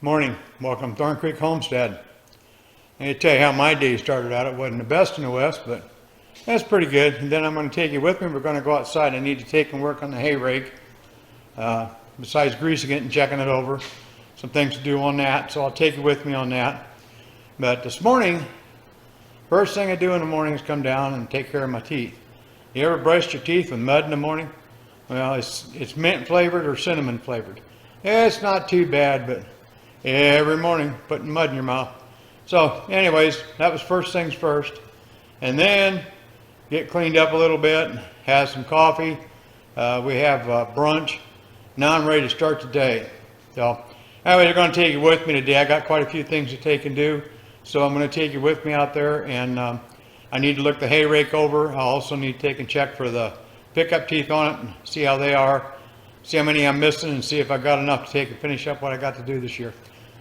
Morning. Welcome to Thorn Creek Homestead. I need to tell you how my day started out. It wasn't the best in the West, but that's pretty good. And then I'm going to take you with me. We're going to go outside. I need to take and work on the hay rake. Besides greasing it and checking it over. Some things to do on that, so I'll take you with me on that. But this morning, first thing I do in the morning is come down and take care of my teeth. You ever brushed your teeth with mud in the morning? Well, it's mint flavored or cinnamon flavored. It's not too bad, but every morning putting mud in your mouth. So anyways, that was first things first. And then get cleaned up a little bit, have some coffee. We have brunch. Now I'm ready to start the day. So anyway, they're going to take you with me today. I got quite a few things to take and do. So I'm going to take you with me out there, and I need to look the hay rake over. I also need to take and check for the pickup teeth on it and see how they are. See how many I'm missing and see if I got enough to take and finish up what I got to do this year.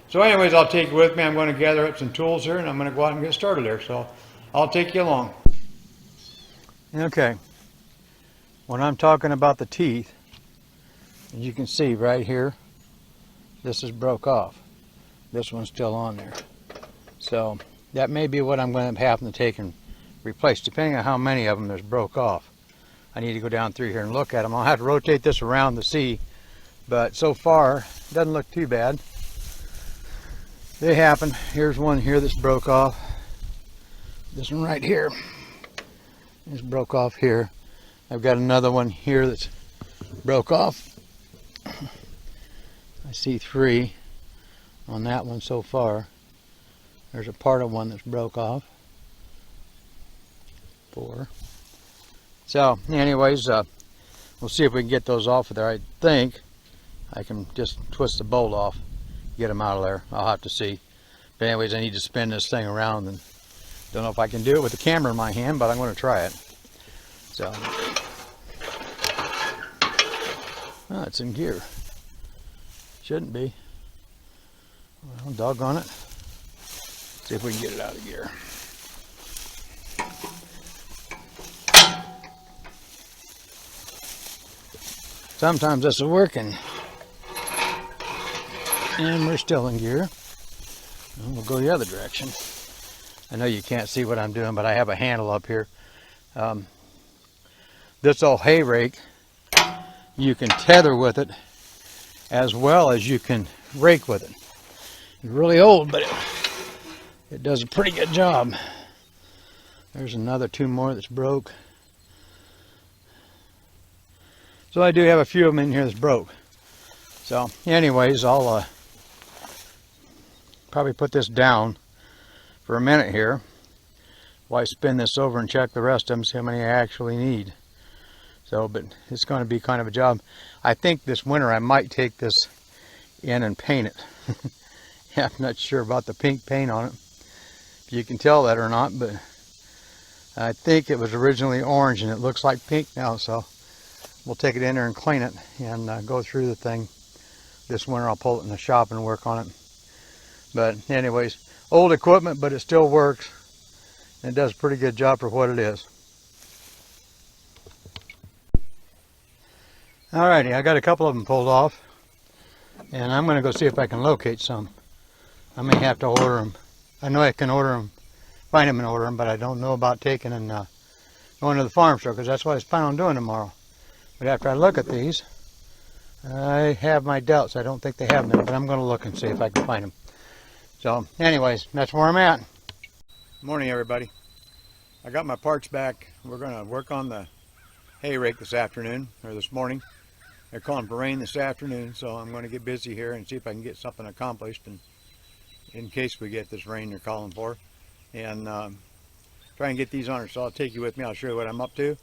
So anyways, I'll take you with me. I'm going to gather up some tools here and I'm going to go out and get started there. So I'll take you along. Okay. When I'm talking about the teeth, as you can see right here, this is broke off. This one's still on there. So that may be what I'm going to have to take and replace, depending on how many of them there's broke off. I need to go down through here and look at them. I'll have to rotate this around to see, but so far it doesn't look too bad. They happen. Here's one here that's broke off. This one right here is broke off here. I've got another one here that's broke off. I see 3 on that one so far. There's a part of one that's broke off. 4. So anyways, we'll see if we can get those off of there. I think I can just twist the bolt off, get them out of there. I'll have to see. But anyways, I need to spin this thing around, and don't know if I can do it with the camera in my hand, but I'm going to try it. So, oh, it's in gear. Shouldn't be. Well, doggone it. See if we can get it out of gear. Sometimes this is working. And we're still in gear. Well, we'll go the other direction. I know you can't see what I'm doing, but I have a handle up here. This old hay rake, you can tether with it as well as you can rake with it. It's really old, but it does a pretty good job. There's another 2 more that's broke. So I do have a few of them in here that's broke. So anyways, I'll probably put this down for a minute here while I spin this over and check the rest of them, see how many I actually need. So, but it's going to be kind of a job. I think this winter I might take this in and paint it. Yeah, I'm not sure about the pink paint on it, if you can tell that or not, but I think it was originally orange and it looks like pink now, so we'll take it in there and clean it and go through the thing. This winter I'll pull it in the shop and work on it. But anyways, old equipment, but it still works. And it does a pretty good job for what it is. Alrighty, I got a couple of them pulled off. And I'm going to go see if I can locate some. I may have to order them. I know I can order them, find them and order them, but I don't know about taking and going to the farm store, because that's what I was planning on doing tomorrow. But after I look at these, I have my doubts. I don't think they have them, but I'm going to look and see if I can find them. So anyways, that's where I'm at. Morning everybody. I got my parts back. We're going to work on the hay rake this afternoon, or this morning. They're calling for rain this afternoon, so I'm going to get busy here and see if I can get something accomplished, and in case we get this rain they're calling for, and try and get these on her. So I'll take you with me. I'll show you what I'm up to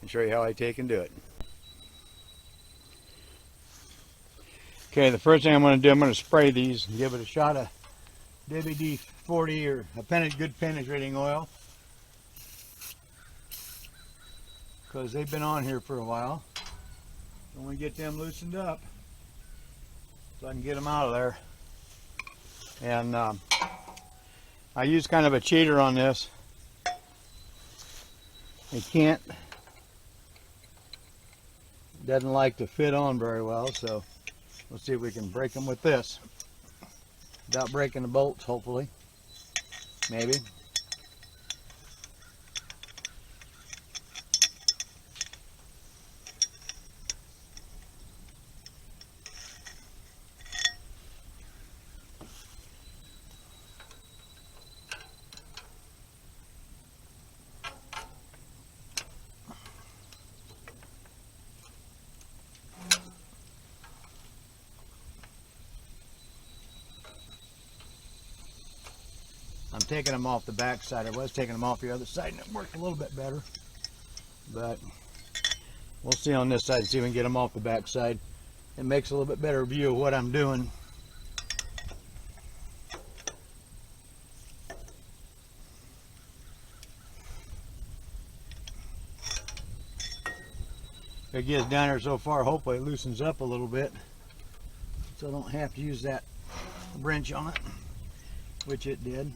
and show you how I take and do it. Okay, the first thing I'm going to do, I'm going to spray these and give it a shot of WD-40 or a good penetrating oil, because they've been on here for a while. I want to get them loosened up so I can get them out of there. And I use kind of a cheater on this. It doesn't like to fit on very well, so we'll see if we can break them with this. without breaking the bolts, hopefully. Maybe. I'm taking them off the back side. I was taking them off the other side and it worked a little bit better. But we'll see on this side, see if we can get them off the back side. It makes a little bit better view of what I'm doing. If it gets down there so far, hopefully it loosens up a little bit so I don't have to use that wrench on it, which it did.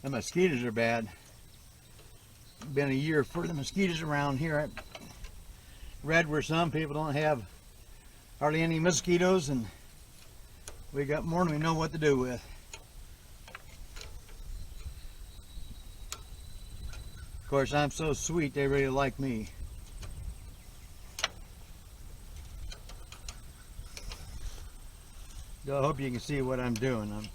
The mosquitoes are bad. Been a year for the mosquitoes around here. I read where some people don't have hardly any mosquitoes, and we got more than we know what to do with. Of course, I'm so sweet, they really like me. I hope you can see what I'm doing.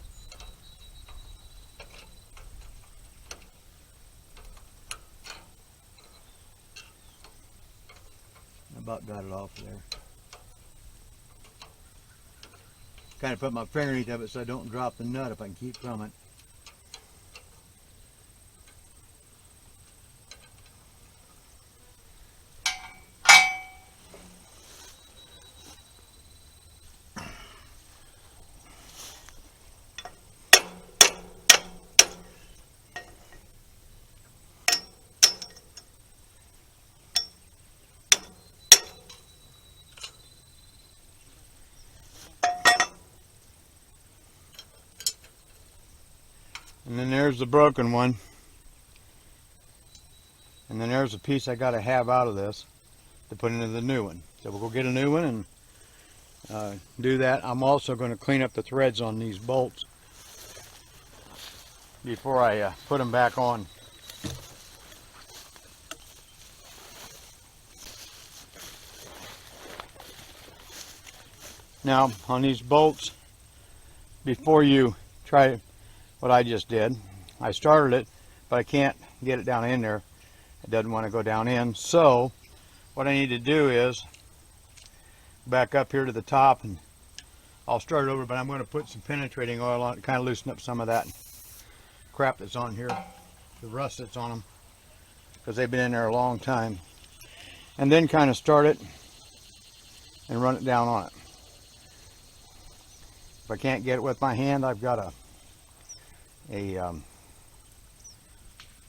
About got it off there. Kind of put my finger underneath of it so I don't drop the nut if I can keep from it. And then there's the broken one. And then there's a piece I got to have out of this to put into the new one. So we'll go get a new one and do that. I'm also going to clean up the threads on these bolts before I put them back on. Now on these bolts, before you try what I just did, I started it, but I can't get it down in there. It doesn't want to go down in. So what I need to do is back up here to the top, and I'll start it over, but I'm going to put some penetrating oil on it to kind of loosen up some of that crap that's on here, the rust that's on them, because they've been in there a long time. And then kind of start it and run it down on it. If I can't get it with my hand, I've got a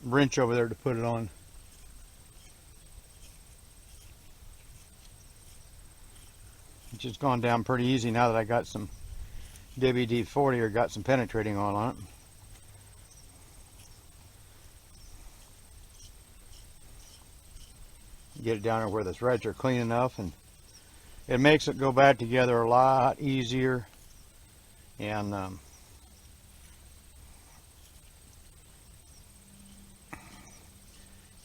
wrench over there to put it on. It's just gone down pretty easy now that I got some WD-40 or got some penetrating oil on it. Get it down there where the threads are clean enough, and it makes it go back together a lot easier. And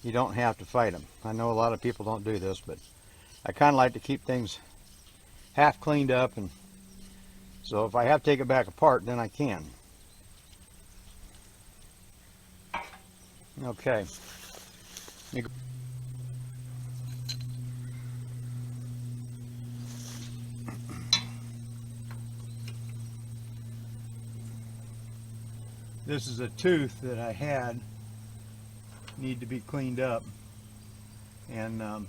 you don't have to fight them. I know a lot of people don't do this, but I kind of like to keep things half cleaned up, and so if I have to take it back apart, then I can. Okay. This is a tooth that I had, need to be cleaned up, and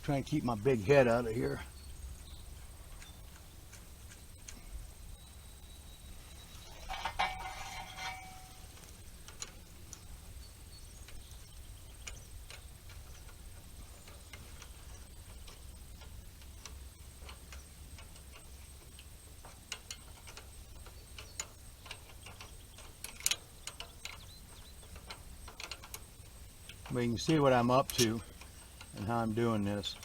trying to keep my big head out of here. But you can see what I'm up to and how I'm doing this.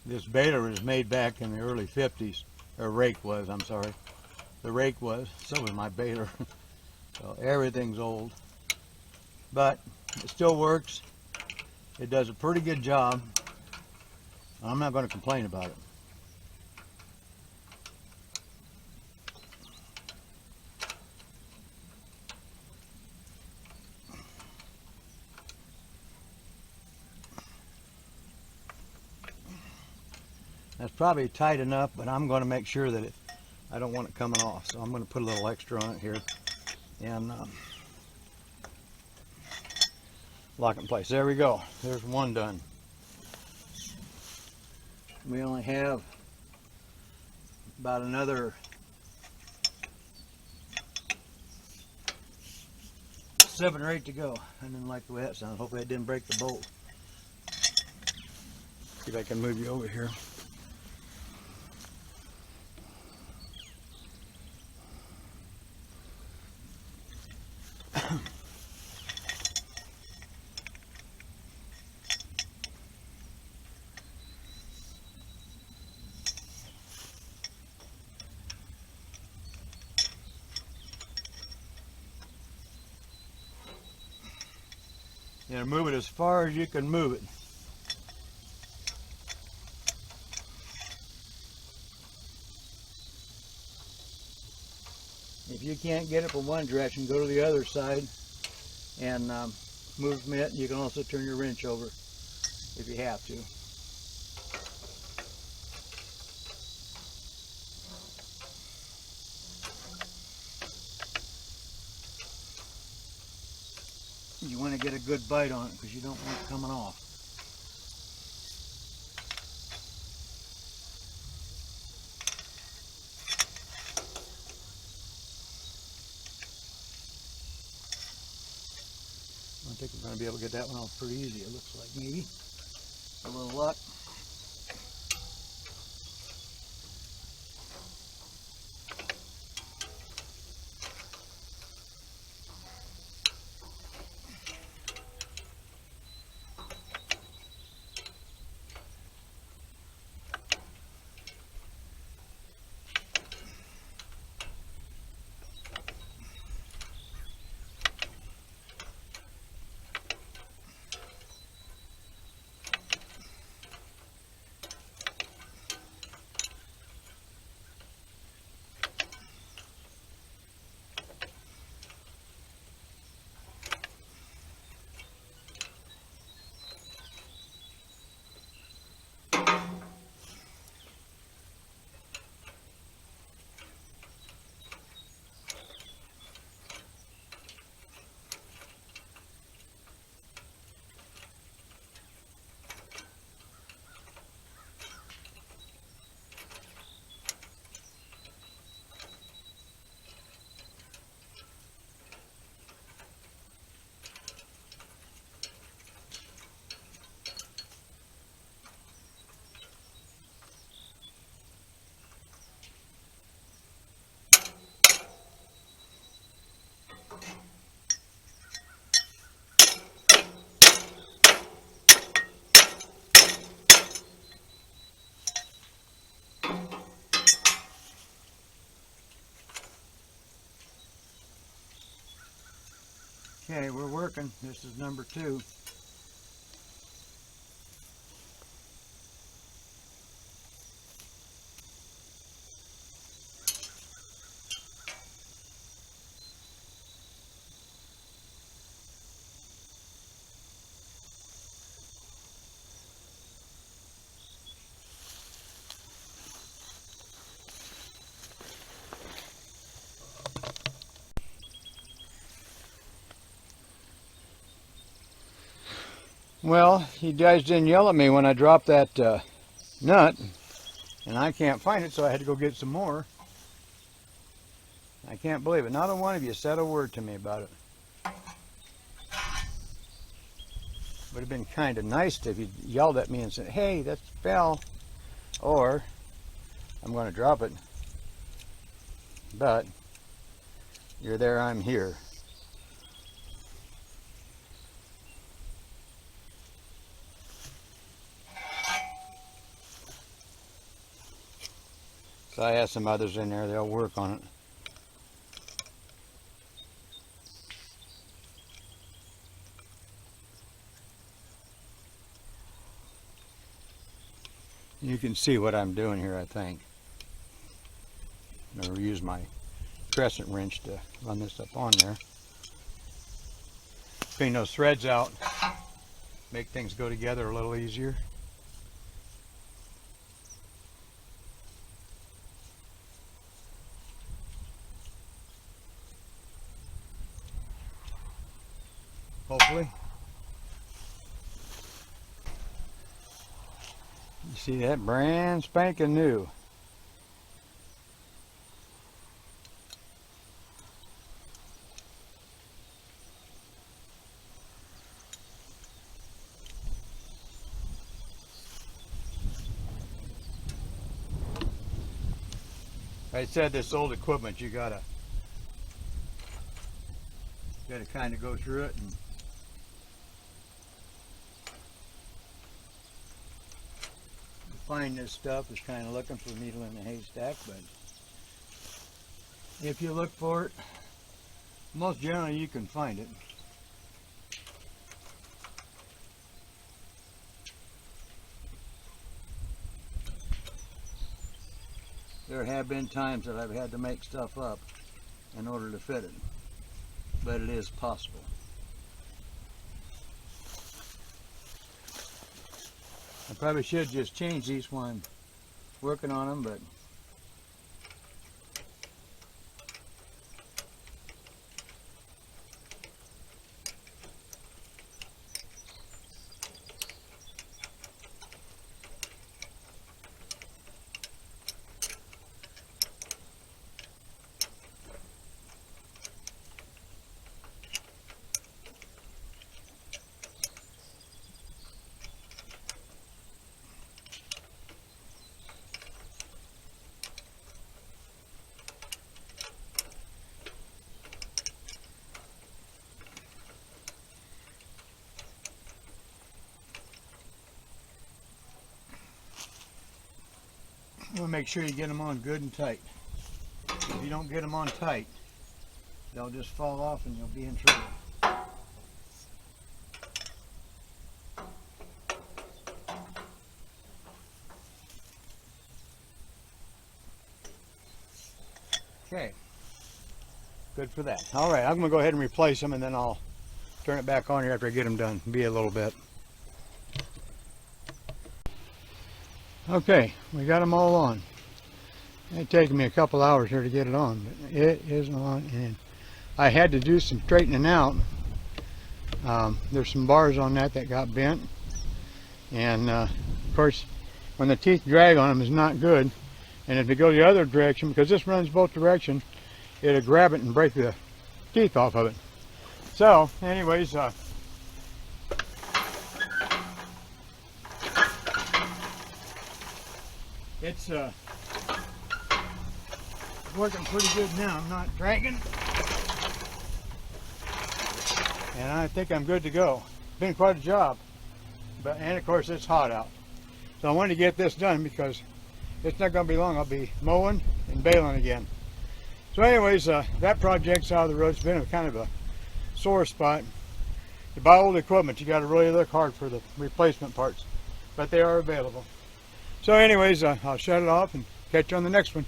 This baler was made back in the early 50s, or rake was, I'm sorry. The rake was, so was my baler. So everything's old. But it still works. It does a pretty good job. I'm not going to complain about it. That's probably tight enough, but I'm going to make sure that I don't want it coming off. So I'm going to put a little extra on it here and lock it in place. There we go. There's one done. We only have about another 7 or 8 to go. I didn't like the way that sounded. Hopefully it didn't break the bolt. See if I can move you over here. You know, move it as far as you can move it. If you can't get it from one direction, go to the other side and move it. You can also turn your wrench over if you have to. You want to get a good bite on it because you don't want it coming off. I think we're going to be able to get that one off pretty easy, it looks like, maybe. A little luck. Okay, we're working. This is number 2. Well, you guys didn't yell at me when I dropped that nut, and I can't find it, so I had to go get some more. I can't believe it. Not a one of you said a word to me about it. Would have been kind of nice if you yelled at me and said, "Hey, that fell," or "I'm going to drop it." But you're there, I'm here. So I have some others in there, they'll work on it. You can see what I'm doing here, I think. I'm going to use my crescent wrench to run this up on there. Clean those threads out, make things go together a little easier. Hopefully. You see that? Brand spanking new. I said this old equipment, you gotta kind of go through it and find this stuff. Is kind of looking for a needle in a haystack, but if you look for it, most generally you can find it. There have been times that I've had to make stuff up in order to fit it, but it is possible. I probably should just change these while I'm working on them, but you want to make sure you get them on good and tight. If you don't get them on tight, they'll just fall off and you'll be in trouble. Okay, good for that. All right, I'm going to go ahead and replace them, and then I'll turn it back on here after I get them done. Be a little bit. Okay, we got them all on. It's taken me a couple hours here to get it on, but it is on, and I had to do some straightening out. There's some bars on that got bent, and of course when the teeth drag on them is not good, and if they go the other direction, because this runs both directions, it'll grab it and break the teeth off of it. So anyways, it's working pretty good now. I'm not dragging, and I think I'm good to go. Been quite a job, and of course it's hot out, so I wanted to get this done because it's not going to be long. I'll be mowing and baling again. So anyways, that project's out of the road. It's been a kind of a sore spot. To buy old equipment, you got to really look hard for the replacement parts, but they are available. So anyways, I'll shut it off and catch you on the next one.